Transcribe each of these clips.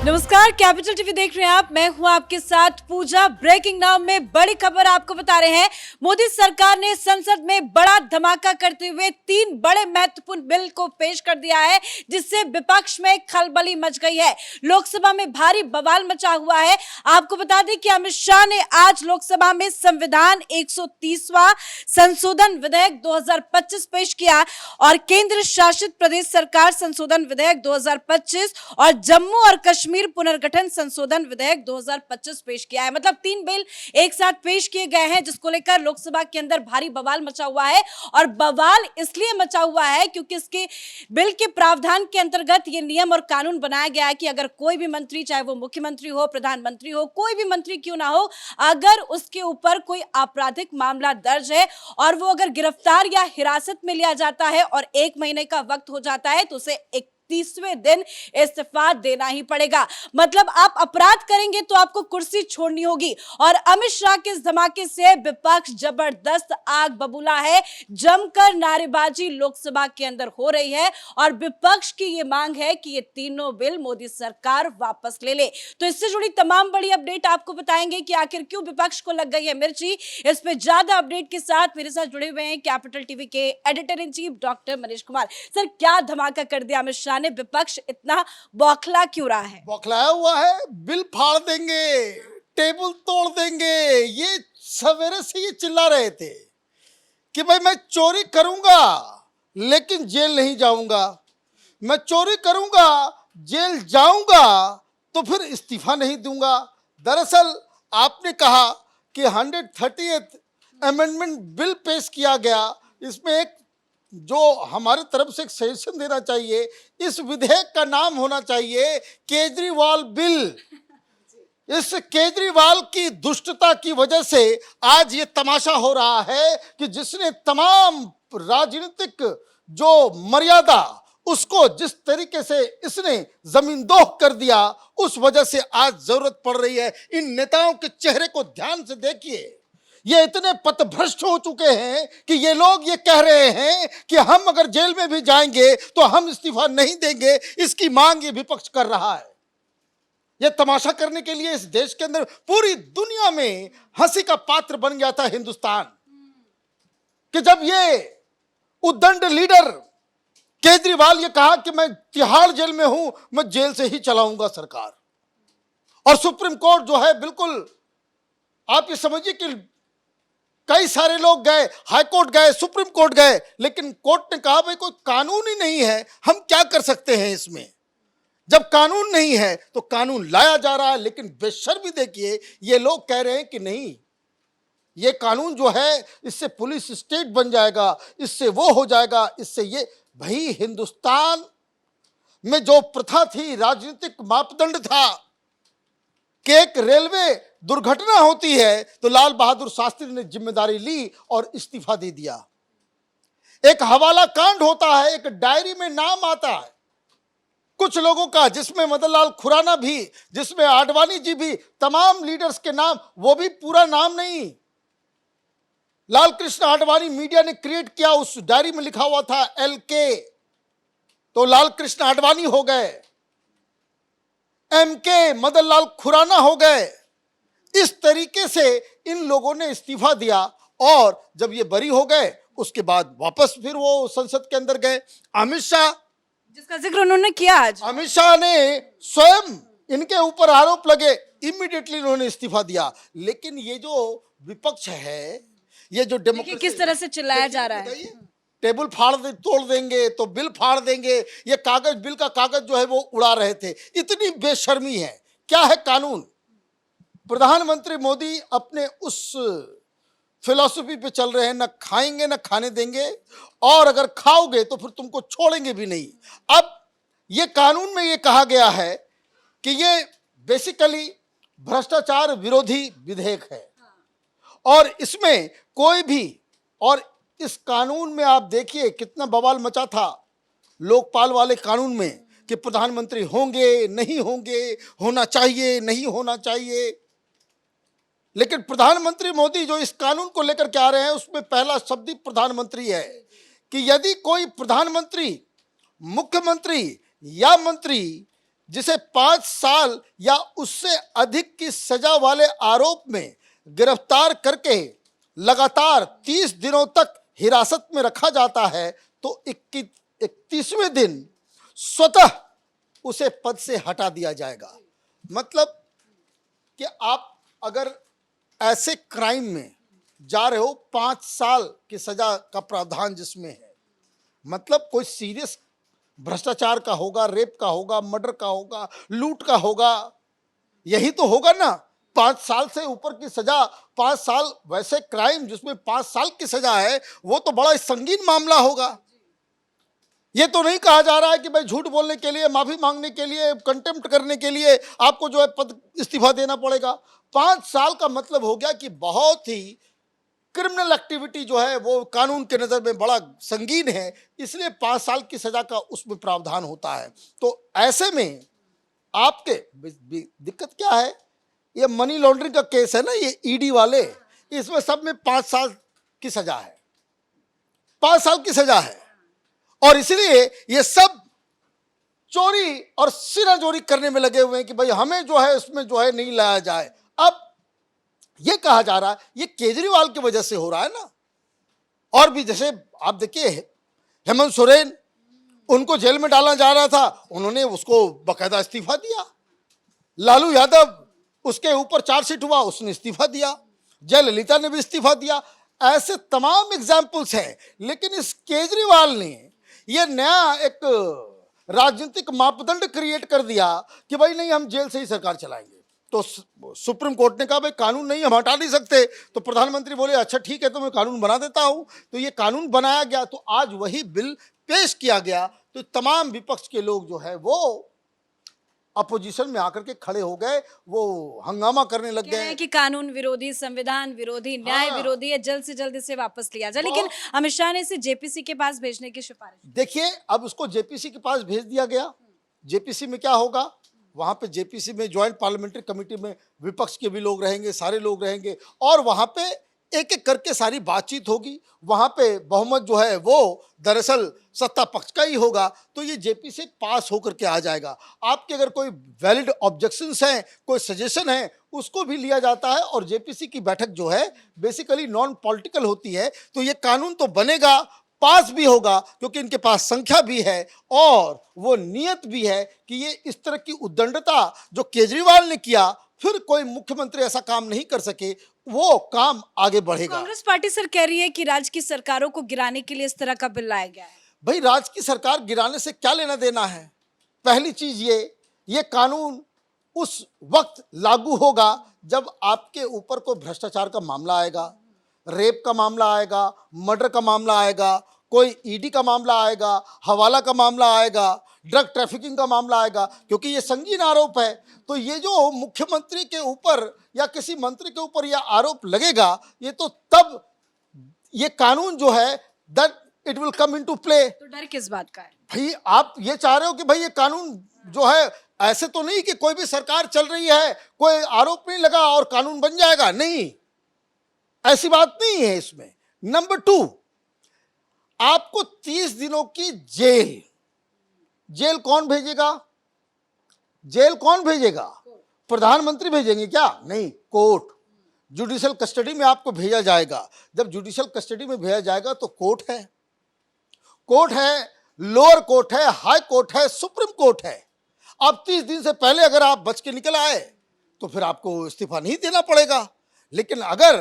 नमस्कार, capital TV देख रहे हैं आप। मैं हूं आपके साथ पूजा। ब्रेकिंग नाउ में बड़ी खबर आपको बता रहे हैं। मोदी सरकार ने संसद में बड़ा धमाका करते हुए 3 बड़े महत्वपूर्ण बिल को पेश कर दिया है, जिससे विपक्ष में खलबली मच गई है। लोकसभा में भारी बवाल मचा हुआ है। आपको बता दें कि अमित शाह ने आज लोकसभा में संविधान 130वां संशोधन विधेयक 2025 पेश किया और केंद्र शासित प्रदेश सरकार संशोधन विधेयक 2025 और जम्मू और कश्मीर पुनर्गठन संशोधन विधेयक 2025 पेश किया है। मतलब 3 बिल एक साथ पेश किए गए हैं, जिसको लेकर लोकसभा के अंदर भारी बवाल मचा हुआ है। और बवाल इसलिए मचा हुआ है क्योंकि इसके बिल के प्रावधान के अंतर्गत ये नियम और कानून बनाया गया है कि अगर कोई भी मंत्री, चाहे वो मुख्यमंत्री हो, प्रधानमंत्री हो, कोई भी मंत्री क्यों ना हो, अगर उसके ऊपर कोई आपराधिक मामला दर्ज है और वो अगर गिरफ्तार या हिरासत में लिया जाता है और 1 महीने का वक्त हो जाता है, तो उसे 31वें दिन इस्तीफा देना ही पड़ेगा। मतलब आप अपराध करेंगे तो आपको कुर्सी छोड़नी होगी। और अमित शाह के इस धमाके से विपक्ष जबरदस्त आग बबूला है। जमकर नारेबाजी लोकसभा के अंदर हो रही है और विपक्ष की ये मांग है कि ये तीनों बिल मोदी सरकार वापस ले ले। तो इससे जुड़ी तमाम बड़ी अपडेट आपको बताएंगे कि आखिर क्यों विपक्ष को लग गई है मिर्ची। इस पे ज्यादा अपडेट के साथ मेरे साथ जुड़े हुए हैं कैपिटल टीवी के editor in chief doctor Manish Kumar. Sir, क्या धमाका कर दिया अमित शाह ने? विपक्ष इतना बौखला क्यों रहा है? बौखलाया हुआ है। बिल फाड़ देंगे, टेबल तोड़ देंगे, ये सवेरे से ये चिल्ला रहे थे कि भाई मैं चोरी करूंगा लेकिन जेल नहीं जाऊंगा, मैं चोरी करूंगा जेल जाऊंगा तो फिर इस्तीफा नहीं दूंगा। दरअसल आपने कहा कि 130th अमेंडमेंट बिल पेश किया गया, इसमें एक जो हमारे तरफ से एक सजेशन देना चाहिए, इस विधेयक का नाम होना चाहिए केजरीवाल बिल। इस केजरीवाल की दुष्टता की वजह से आज ये तमाशा हो रहा है कि जिसने तमाम राजनीतिक जो मर्यादा उसको जिस तरीके से इसने जमींदोज कर दिया, उस वजह से आज जरूरत पड़ रही है। इन नेताओं के चेहरे को ध्यान से देखिए, ये इतने पथभ्रष्ट हो चुके हैं कि ये लोग ये कह रहे हैं कि हम अगर जेल में भी जाएंगे तो हम इस्तीफा नहीं देंगे। इसकी मांग ये विपक्ष कर रहा है। ये तमाशा करने के लिए इस देश के अंदर पूरी दुनिया में हंसी का पात्र बन गया था हिंदुस्तान, कि जब ये उद्दंड लीडर केजरीवाल ये कहा कि मैं तिहाड़ जेल में हूं, मैं जेल से ही चलाऊंगा सरकार। और सुप्रीम कोर्ट जो है, बिल्कुल आप ये समझिए कि कई सारे लोग गए, हाई कोर्ट गए, सुप्रीम कोर्ट गए, लेकिन कोर्ट ने कहा भाई कोई कानून ही नहीं है, हम क्या कर सकते हैं इसमें। जब कानून नहीं है तो कानून लाया जा रहा है। लेकिन बेशर्मी देखिए, ये लोग कह रहे हैं कि नहीं, ये कानून जो है इससे पुलिस स्टेट बन जाएगा, इससे वो हो जाएगा, इससे ये। भाई, हिंदुस्तान में जो प्रथा थी, राजनीतिक मापदंड था कि एक रेलवे दुर्घटना होती है तो लाल बहादुर शास्त्री ने जिम्मेदारी ली और इस्तीफा दे दिया। एक हवाला कांड होता है, एक डायरी में नाम आता है कुछ लोगों का, जिसमें मदन लाल खुराना भी, जिसमें आडवाणी जी भी, तमाम लीडर्स के नाम, वो भी पूरा नाम नहीं। लाल कृष्ण आडवाणी मीडिया ने क्रिएट किया, उस डायरी में लिखा हुआ था LK, तो लाल कृष्ण आडवाणी हो गए, MK मदन लाल खुराना हो गए। इस तरीके से इन लोगों ने इस्तीफा दिया और जब ये बरी हो गए उसके बाद वापस फिर वो संसद के अंदर गए। अमित शाह, जिसका जिक्र उन्होंने किया आज, अमित शाह ने स्वयं, इनके ऊपर आरोप लगे, इमीडिएटली उन्होंने इस्तीफा दिया। लेकिन ये जो विपक्ष है, ये जो डेमोक्रेसी, किस तरह से चिल्लाया जा रहा है। टेबल तोड़ देंगे तो बिल फाड़ देंगे, ये कागज, बिल का कागज जो है वो उड़ा रहे थे। इतनी बेशर्मी है। क्या है कानून? प्रधानमंत्री मोदी अपने उस फिलॉसफी पे चल रहे हैं, ना खाएंगे ना खाने देंगे, और अगर खाओगे तो फिर तुमको छोड़ेंगे भी नहीं। अब ये कानून में ये कहा गया है कि ये बेसिकली भ्रष्टाचार विरोधी विधेयक है और इसमें कोई भी, और इस कानून में आप देखिए कितना बवाल मचा था लोकपाल वाले कानून में कि प्रधानमंत्री होंगे नहीं होंगे, होना चाहिए नहीं होना चाहिए। लेकिन प्रधानमंत्री मोदी जो इस कानून को लेकर के आ रहे हैं, उसमें पहला शब्द ही प्रधानमंत्री है कि यदि कोई प्रधानमंत्री, मुख्यमंत्री या मंत्री जिसे 5 साल या उससे अधिक की सजा वाले आरोप में गिरफ्तार करके लगातार 30 दिनों तक हिरासत में रखा जाता है, तो 31वें दिन स्वतः उसे पद से हटा दिया जाएगा। मतलब कि आप अगर ऐसे क्राइम में जा रहे हो, 5 साल की सजा का प्रावधान जिसमें है, मतलब कोई सीरियस भ्रष्टाचार का होगा, रेप का होगा, मर्डर का होगा, लूट का होगा, यही तो होगा ना। 5 साल से ऊपर की सजा, 5 साल वैसे क्राइम जिसमें 5 साल की सजा है, वो तो बड़ा संगीन मामला होगा। ये तो नहीं कहा जा रहा है कि भाई झूठ बोलने के लिए, माफी मांगने के लिए, कंटेम्प्ट करने के लिए आपको जो है पद इस्तीफा देना पड़ेगा। 5 साल का मतलब हो गया कि बहुत ही क्रिमिनल एक्टिविटी जो है वो कानून के नज़र में बड़ा संगीन है, इसलिए 5 साल की सजा का उसमें प्रावधान होता है। तो ऐसे में आपके दिक्कत क्या है, ये मनी लॉन्ड्रिंग का केस है ना, ये ईडी वाले, इसमें सब में 5 साल की सजा है, 5 साल की सजा है। और इसलिए ये सब चोरी और सिराजोरी करने में लगे हुए हैं कि भाई हमें जो है उसमें जो है नहीं लाया जाए। अब ये कहा जा रहा है ये केजरीवाल की वजह से हो रहा है ना। और भी जैसे आप देखिए हेमंत सोरेन, उनको जेल में डालना जा रहा था, उन्होंने उसको बकायदा इस्तीफा दिया। लालू यादव, उसके ऊपर चार्जशीट हुआ, उसने इस्तीफा दिया। जयललिता ने भी इस्तीफा दिया। ऐसे तमाम एग्जाम्पल्स हैं। लेकिन इस केजरीवाल ने ये नया एक राजनीतिक मापदंड क्रिएट कर दिया कि भाई नहीं, हम जेल से ही सरकार चलाएंगे। तो सुप्रीम कोर्ट ने कहा भाई कानून नहीं, हम हटा नहीं सकते। तो प्रधानमंत्री बोले अच्छा ठीक है, तो मैं कानून बना देता हूं। तो ये कानून बनाया गया, तो आज वही बिल पेश किया गया, तो तमाम विपक्ष के लोग जो है वो अपोजिशन में आकर के खड़े हो गए, वो हंगामा करने लग गए कि कानून विरोधी, संविधान विरोधी, न्याय विरोधी है, जल्द से जल्द इसे वापस लिया जाए। लेकिन अमित शाह ने इसे जेपीसी के पास भेजने की सिफारिश। देखिए अब उसको जेपीसी के पास भेज दिया गया। जेपीसी में क्या होगा, वहां पे जेपीसी में ज्वाइंट पार्लियामेंट्री कमेटी में विपक्ष के भी लोग रहेंगे, सारे लोग रहेंगे, और वहां पे एक एक करके सारी बातचीत होगी। वहां पे बहुमत जो है वो दरअसल सत्ता पक्ष का ही होगा। तो ये जेपीसी पास होकर के आ जाएगा। आपके अगर कोई वैलिड ऑब्जेक्शंस हैं, कोई सजेशन है, उसको भी लिया जाता है। और जेपीसी की बैठक जो है बेसिकली नॉन पॉलिटिकल होती है। तो ये कानून तो बनेगा, पास भी होगा, क्योंकि इनके पास संख्या भी है और वो नियत भी है कि ये इस तरह की उद्दंडता जो केजरीवाल ने किया, फिर कोई मुख्यमंत्री ऐसा काम नहीं कर सके, वो काम आगे बढ़ेगा। कांग्रेस पार्टी सर कह रही है कि राज्य की सरकारों को गिराने के लिए इस तरह का बिल लाया गया है। भाई राज्य की सरकार गिराने से क्या लेना देना है। पहली चीज ये कानून उस वक्त लागू होगा जब आपके ऊपर कोई भ्रष्टाचार का मामला आएगा, रेप का मामला आएगा, मर्डर का मामला आएगा, कोई ईडी का मामला आएगा, हवाला का मामला आएगा, ड्रग ट्रैफिकिंग का मामला आएगा, क्योंकि ये संगीन आरोप है। तो ये जो मुख्यमंत्री के ऊपर या किसी मंत्री के ऊपर यह आरोप लगेगा, ये तो तब ये कानून जो है that it will come into play. तो डर किस बात का है भाई? आप ये चाह रहे हो कि भाई ये कानून जो है, ऐसे तो नहीं कि कोई भी सरकार चल रही है, कोई आरोप नहीं लगा और कानून बन जाएगा, नहीं, ऐसी बात नहीं है इसमें। नंबर 2, आपको 30 दिनों की जेल कौन भेजेगा? जेल कौन भेजेगा? प्रधानमंत्री भेजेंगे क्या? नहीं, कोर्ट। जुडिशियल कस्टडी में आपको भेजा जाएगा। जब जुडिशियल कस्टडी में भेजा जाएगा तो कोर्ट है, लोअर कोर्ट है, हाई कोर्ट है, सुप्रीम कोर्ट है। अब 30 दिन से पहले अगर आप बच के निकल आए तो फिर आपको इस्तीफा नहीं देना पड़ेगा। लेकिन अगर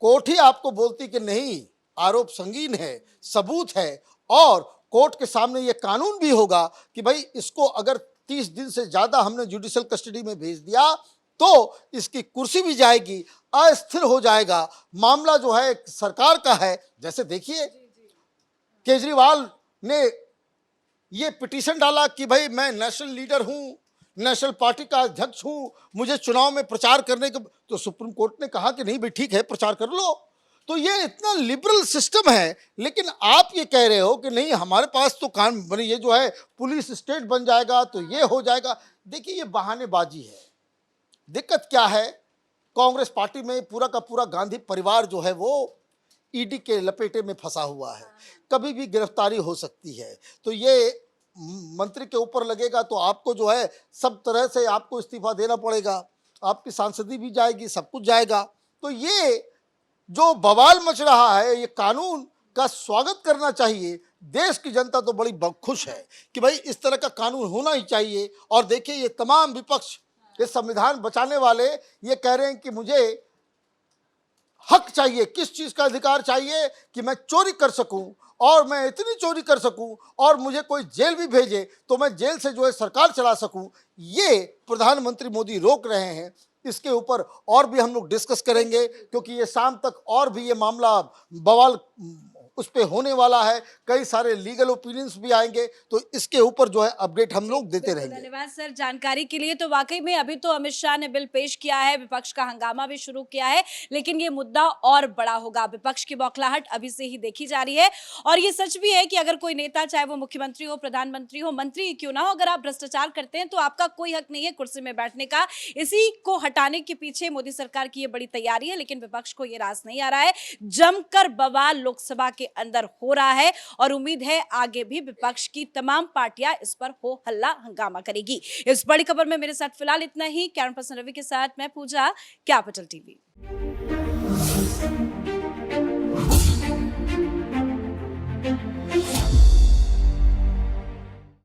कोर्ट ही आपको बोलती कि नहीं, आरोप संगीन है, सबूत है, और कोर्ट के सामने ये कानून भी होगा कि भाई इसको अगर 30 दिन से ज्यादा हमने जुडिशियल कस्टडी में भेज दिया तो इसकी कुर्सी भी जाएगी, अस्थिर हो जाएगा, मामला जो है सरकार का है। जैसे देखिए केजरीवाल ने ये पिटीशन डाला कि भाई मैं नेशनल लीडर हूं, नेशनल पार्टी का अध्यक्ष हूं, मुझे चुनाव में प्रचार करने के, तो सुप्रीम कोर्ट ने कहा कि नहीं भाई ठीक है, प्रचार कर लो। तो ये इतना लिबरल सिस्टम है। लेकिन आप ये कह रहे हो कि नहीं, हमारे पास तो कानून, ये जो है पुलिस स्टेट बन जाएगा तो ये हो जाएगा। देखिए ये बहानेबाजी है। दिक्कत क्या है, कांग्रेस पार्टी में पूरा का पूरा गांधी परिवार जो है वो ईडी के लपेटे में फंसा हुआ है, कभी भी गिरफ्तारी हो सकती है। तो ये मंत्री के ऊपर लगेगा तो आपको जो है सब तरह से आपको इस्तीफा देना पड़ेगा, आपकी सांसदी भी जाएगी, सब कुछ जाएगा। तो ये जो बवाल मच रहा है, ये कानून का स्वागत करना चाहिए। देश की जनता तो बड़ी खुश है कि भाई इस तरह का कानून होना ही चाहिए। और देखिए ये तमाम विपक्ष, ये संविधान बचाने वाले ये कह रहे हैं कि मुझे हक चाहिए, किस चीज का अधिकार चाहिए कि मैं चोरी कर सकूं, और मैं इतनी चोरी कर सकूं और मुझे कोई जेल भी भेजे तो मैं जेल से जो है सरकार चला सकूं। ये प्रधानमंत्री मोदी रोक रहे हैं। इसके ऊपर और भी हम लोग डिस्कस करेंगे, क्योंकि ये शाम तक और भी ये मामला बवाल उस पे होने वाला है। कई सारे लीगल ओपिनियंस भी आएंगे, तो इसके ऊपर जो है अपडेट हम लोग देते रहेंगे। धन्यवाद सर जानकारी के लिए। तो वाकई में अभी तो अमित शाह ने बिल पेश किया है, विपक्ष का हंगामा भी शुरू किया है, लेकिन ये मुद्दा और बड़ा होगा। विपक्ष की बौखलाहट अभी से ही देखी जा रही है। और ये सच भी है कि अगर कोई नेता, चाहे वो मुख्यमंत्री हो, प्रधानमंत्री हो, मंत्री क्यों ना हो, अगर आप भ्रष्टाचार करते हैं तो आपका कोई हक नहीं है कुर्सी में बैठने का। इसी को हटाने के पीछे मोदी सरकार की ये बड़ी तैयारी है, लेकिन विपक्ष को ये रास नहीं आ रहा है। जमकर बवाल लोकसभा के अंदर हो रहा है और उम्मीद है आगे भी विपक्ष की तमाम पार्टियां इस पर हो हल्ला हंगामा करेगी। इस बड़ी खबर में मेरे साथ फिलहाल इतना ही। कैमरा पर्सन रवि के साथ मैं पूजा, कैपिटल टीवी।